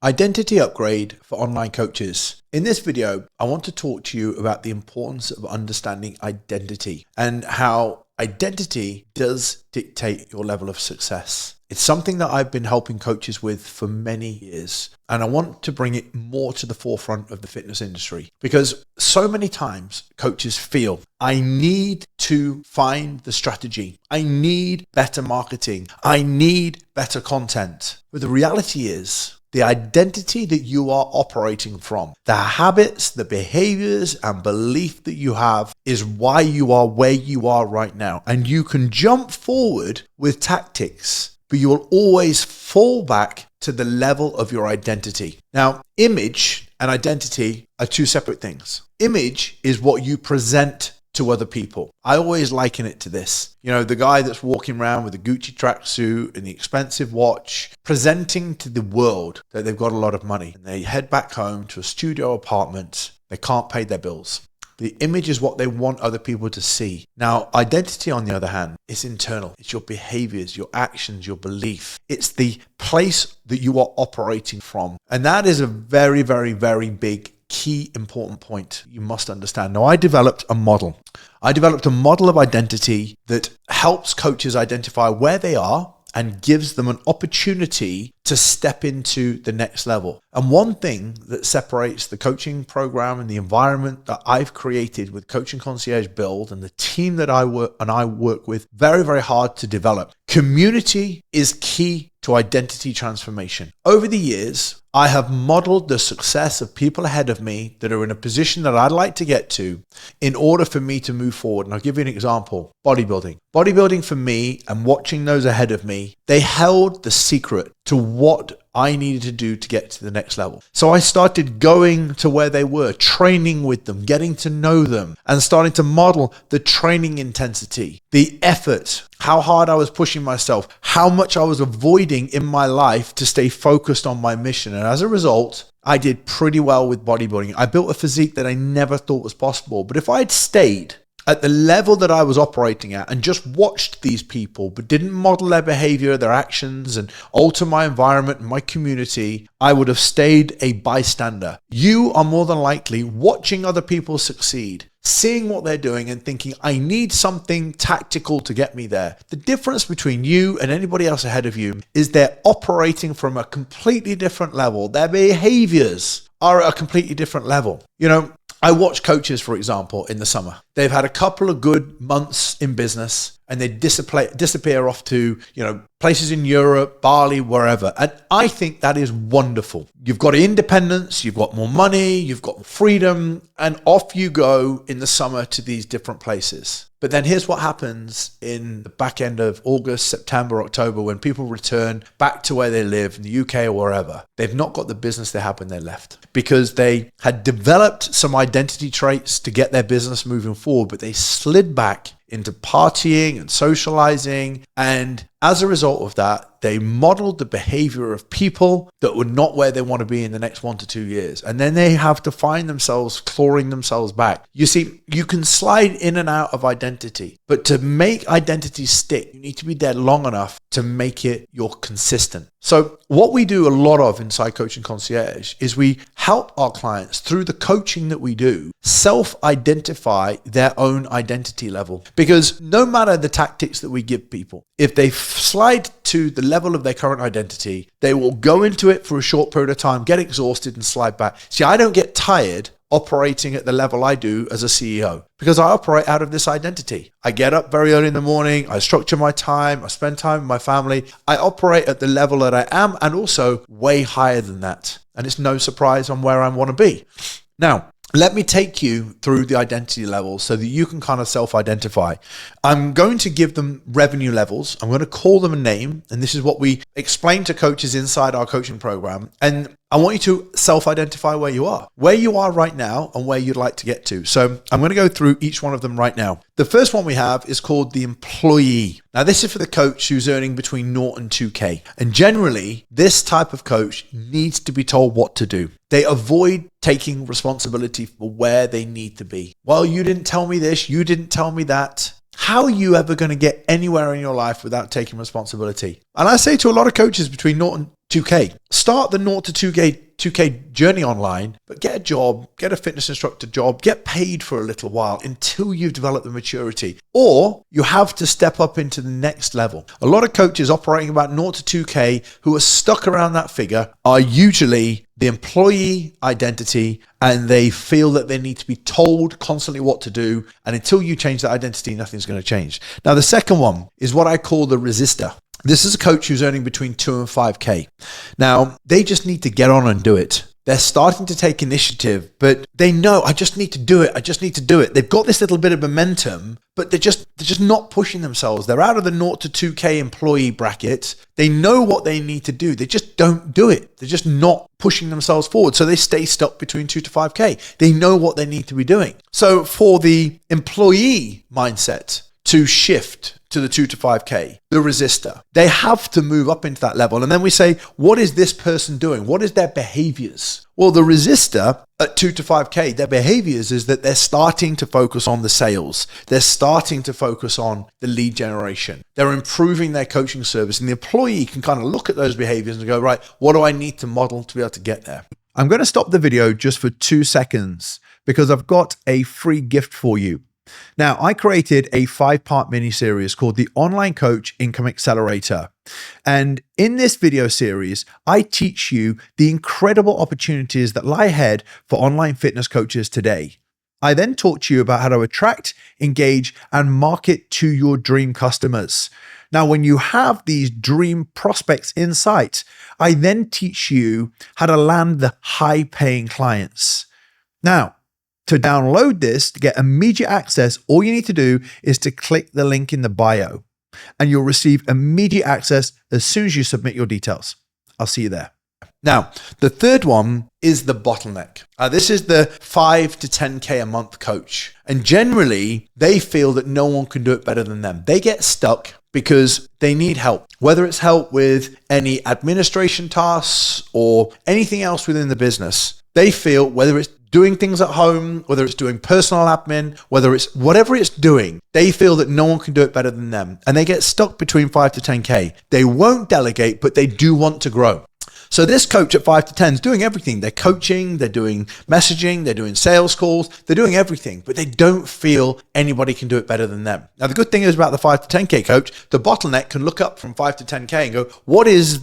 Identity upgrade for online coaches. In this video, I want to talk to you about the importance of understanding identity and how identity does dictate your level of success. It's something that I've been helping coaches with for many years, and I want to bring it more to the forefront of the fitness industry because so many times coaches feel, I need to find the strategy. I need better marketing. I need better content. But the reality is, the identity that you are operating from, the habits, the behaviors, and belief that you have is why you are where you are right now. And you can jump forward with tactics, but you will always fall back to the level of your identity. Now, image and identity are two separate things. Image is what you present to other people. I always liken it to this. You know, the guy that's walking around with a Gucci tracksuit and the expensive watch, presenting to the world that they've got a lot of money. And they head back home to a studio apartment. They can't pay their bills. The image is what they want other people to see. Now, identity, on the other hand, is internal. It's your behaviors, your actions, your belief. It's the place that you are operating from. And that is a very, very, very big key important point you must understand. Now, I developed a model of identity that helps coaches identify where they are and gives them an opportunity to step into the next level. And one thing that separates the coaching program and the environment that I've created with Coaching Concierge Build and the team that I work with very, very hard to develop. Community is key to identity transformation. Over the years, I have modeled the success of people ahead of me that are in a position that I'd like to get to in order for me to move forward. And I'll give you an example. Bodybuilding. Bodybuilding for me and watching those ahead of me, they held the secret to what I needed to do to get to the next level. So I started going to where they were, training with them, getting to know them, and starting to model the training intensity, the effort, how hard I was pushing myself, how much I was avoiding in my life to stay focused on my mission. And as a result, I did pretty well with bodybuilding. I built a physique that I never thought was possible. But if I had stayed at the level that I was operating at and just watched these people, but didn't model their behavior, their actions, and alter my environment and my community, I would have stayed a bystander. You are more than likely watching other people succeed, seeing what they're doing and thinking, I need something tactical to get me there. The difference between you and anybody else ahead of you is they're operating from a completely different level. Their behaviors are at a completely different level. You know, I watch coaches, for example, in the summer. They've had a couple of good months in business and they disappear off to, places in Europe, Bali, wherever. And I think that is wonderful. You've got independence, you've got more money, you've got freedom, and off you go in the summer to these different places. But then here's what happens in the back end of August, September, October, when people return back to where they live in the UK or wherever. They've not got the business they had when they left because they had developed some identity traits to get their business moving forward, but they slid back into partying and socializing. And as a result of that, they modeled the behavior of people that were not where they want to be in the next 1 to 2 years. And then they have to find themselves clawing themselves back. You see, you can slide in and out of identity, but to make identity stick, you need to be there long enough to make it your consistent. So what we do a lot of inside Coaching Concierge is we help our clients through the coaching that we do self-identify their own identity level. Because no matter the tactics that we give people, if they slide to the level of their current identity, they will go into it for a short period of time, get exhausted and slide back. See, I don't get tired operating at the level I do as a CEO because I operate out of this identity. I get up very early in the morning, I structure my time, I spend time with my family. I operate at the level that I am and also way higher than that. And it's no surprise on where I want to be. Now, let me take you through the identity levels so that you can kind of self-identify. I'm going to give them revenue levels. I'm going to call them a name. And this is what we explain to coaches inside our coaching program. And I want you to self-identify where you are right now and where you'd like to get to. So I'm going to go through each one of them right now. The first one we have is called the employee. Now, this is for the coach who's earning between 0 and 2K. And generally, this type of coach needs to be told what to do. They avoid taking responsibility for where they need to be. Well, you didn't tell me this, you didn't tell me that. How are you ever going to get anywhere in your life without taking responsibility? And I say to a lot of coaches between 0 and 2K. Start the 0 to 2K journey online, but get a job, get a fitness instructor job, get paid for a little while until you've developed the maturity, or you have to step up into the next level. A lot of coaches operating about 0 to 2K who are stuck around that figure are usually the employee identity, and they feel that they need to be told constantly what to do. And until you change that identity, nothing's going to change. Now, the second one is what I call the resistor. This is a coach who's earning between 2 and 5K. Now, they just need to get on and do it. They're starting to take initiative, but they know, I just need to do it. I just need to do it. They've got this little bit of momentum, but they're just not pushing themselves. They're out of the 0 to 2K employee bracket. They know what they need to do. They just don't do it. They're just not pushing themselves forward. So they stay stuck between 2 to 5K. They know what they need to be doing. So for the employee mindset to shift to the 2 to 5K, the resistor, they have to move up into that level. And then we say, what is this person doing? What is their behaviors? Well, the resistor at 2 to 5K, their behaviors is that they're starting to focus on the sales. They're starting to focus on the lead generation. They're improving their coaching service. And the employee can kind of look at those behaviors and go, right, what do I need to model to be able to get there? I'm going to stop the video just for 2 seconds because I've got a free gift for you. Now, I created a 5-part mini-series called the Online Coach Income Accelerator. And in this video series, I teach you the incredible opportunities that lie ahead for online fitness coaches today. I then talk to you about how to attract, engage, and market to your dream customers. Now, when you have these dream prospects in sight, I then teach you how to land the high-paying clients. Now, to download this, to get immediate access, all you need to do is to click the link in the bio, and you'll receive immediate access as soon as you submit your details. I'll see you there. Now, the third one is the bottleneck. This is the 5 to 10K a month coach. And generally, they feel that no one can do it better than them. They get stuck because they need help, whether it's help with any administration tasks or anything else within the business. They feel whether it's doing things at home, whether it's doing personal admin, whether it's whatever it's doing, they feel that no one can do it better than them. And they get stuck between 5 to 10K. They won't delegate, but they do want to grow. So this coach at 5 to 10 is doing everything. They're coaching, they're doing messaging, they're doing sales calls, they're doing everything, but they don't feel anybody can do it better than them. Now, the good thing is about the 5 to 10K coach, the bottleneck can look up from 5 to 10K and go, what is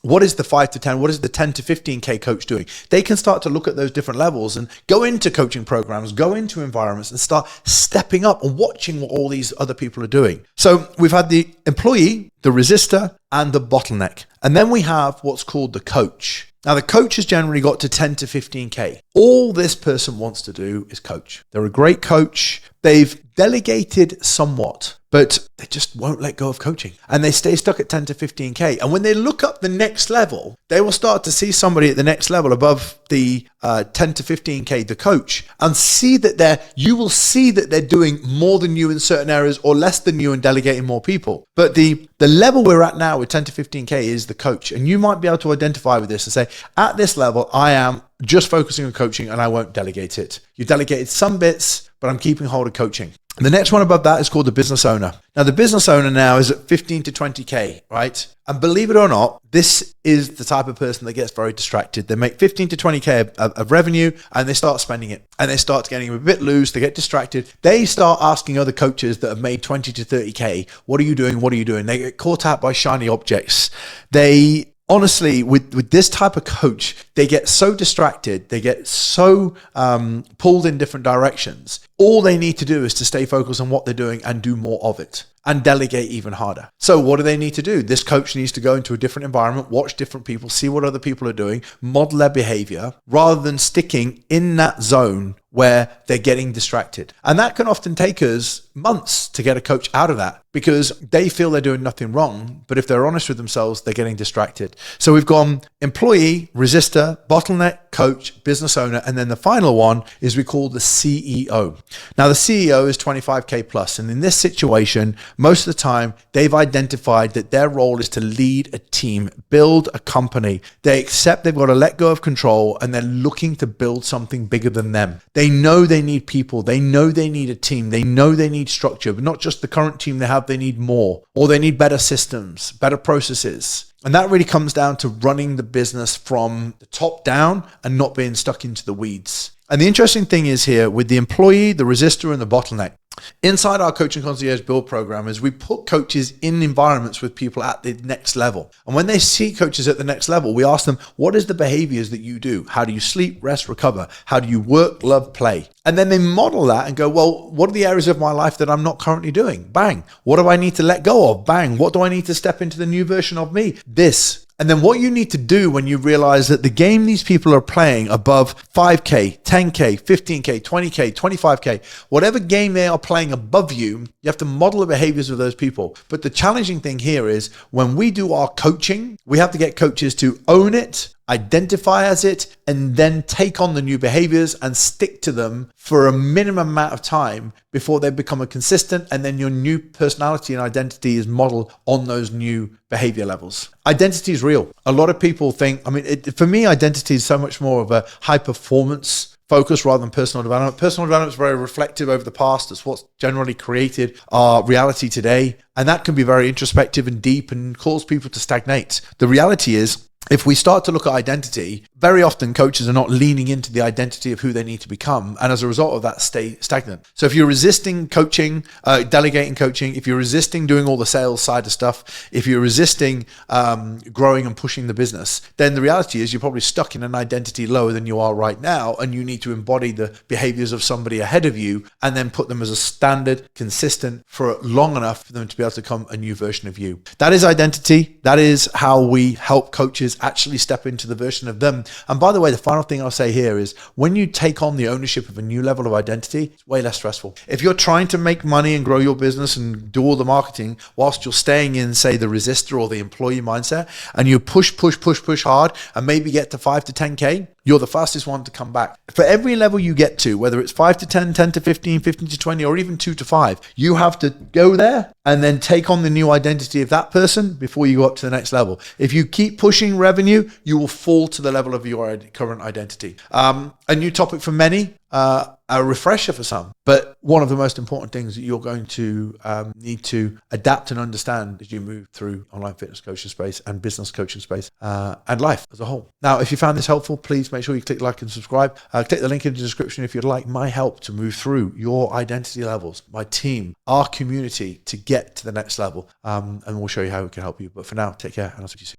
what is the 5 to 10? What is the 10 to 15K coach doing? They can start to look at those different levels and go into coaching programs, go into environments and start stepping up and watching what all these other people are doing. So we've had the employee, the resistor, and the bottleneck. And then we have what's called the coach. Now, the coach has generally got to 10 to 15K. All this person wants to do is coach. They're a great coach. They've delegated somewhat, but they just won't let go of coaching. And they stay stuck at 10 to 15K. And when they look up the next level, they will start to see somebody at the next level above the 10 to 15K, the coach, and you will see that they're doing more than you in certain areas or less than you and delegating more people. But the level we're at now with 10 to 15K is the coach. And you might be able to identify with this and say, at this level, I am just focusing on coaching and I won't delegate it. You delegated some bits, but I'm keeping hold of coaching. The next one above that is called the business owner. Now, the business owner now is at 15 to 20K, right? And believe it or not, this is the type of person that gets very distracted. They make 15 to 20K of revenue and they start spending it and they start getting a bit loose. They get distracted. They start asking other coaches that have made 20 to 30K, what are you doing? What are you doing? They get caught out by shiny objects. Honestly, with this type of coach, they get so distracted, they get so pulled in different directions. All they need to do is to stay focused on what they're doing and do more of it and delegate even harder. So what do they need to do? This coach needs to go into a different environment, watch different people, see what other people are doing, model their behavior, rather than sticking in that zone where they're getting distracted. And that can often take us months to get a coach out of that because they feel they're doing nothing wrong. But if they're honest with themselves, they're getting distracted. So we've gone employee, resistor, bottleneck, coach, business owner. And then the final one is we call the CEO. Now the CEO is 25K plus. And in this situation, most of the time they've identified that their role is to lead a team, build a company. They accept they've got to let go of control and they're looking to build something bigger than them. They know they need people. They know they need a team. They know they need structure, but not just the current team they have. They need more, or they need better systems, better processes. And that really comes down to running the business from the top down and not being stuck into the weeds. And the interesting thing is here with the employee, the resistor, and the bottleneck. Inside our Coaching Concierge Build program is we put coaches in environments with people at the next level. And when they see coaches at the next level, we ask them, what is the behaviors that you do? How do you sleep, rest, recover? How do you work, love, play? And then they model that and go, well, what are the areas of my life that I'm not currently doing? Bang. What do I need to let go of? Bang. What do I need to step into the new version of me? This. And then what you need to do when you realize that the game these people are playing above 5K, 10K, 15K, 20K, 25K, whatever game they are playing above you, you have to model the behaviors of those people. But the challenging thing here is when we do our coaching, we have to get coaches to own it, identify as it, and then take on the new behaviors and stick to them for a minimum amount of time before they become a consistent, and then your new personality and identity is modeled on those new behavior levels. Identity is real. A lot of people think, for me, identity is so much more of a high performance focus rather than personal development. Personal development is very reflective over the past. It's what's generally created our reality today. And that can be very introspective and deep and cause people to stagnate. The reality is, if we start to look at identity, very often coaches are not leaning into the identity of who they need to become. And as a result of that, stay stagnant. So if you're resisting coaching, delegating coaching, if you're resisting doing all the sales side of stuff, if you're resisting growing and pushing the business, then the reality is you're probably stuck in an identity lower than you are right now. And you need to embody the behaviors of somebody ahead of you and then put them as a standard, consistent for long enough for them to be able to become a new version of you. That is identity. That is how we help coaches actually step into the version of them. And by the way, the final thing I'll say here is when you take on the ownership of a new level of identity, it's way less stressful. If you're trying to make money and grow your business and do all the marketing whilst you're staying in, say, the resistor or the employee mindset, and you push hard and maybe get to 5 to 10K, you're the fastest one to come back. For every level you get to, whether it's 5 to 10, 10 to 15, 15 to 20, or even 2 to 5, you have to go there and then take on the new identity of that person before you go up to the next level. If you keep pushing revenue, you will fall to the level of your current identity. A new topic for many, a refresher for some, but one of the most important things that you're going to need to adapt and understand as you move through online fitness coaching space and business coaching space and life as a whole. Now, if you found this helpful, please make sure you click like and subscribe. Click the link in the description if you'd like my help to move through your identity levels, my team, our community to get to the next level, and we'll show you how we can help you. But for now, take care and I'll see you soon.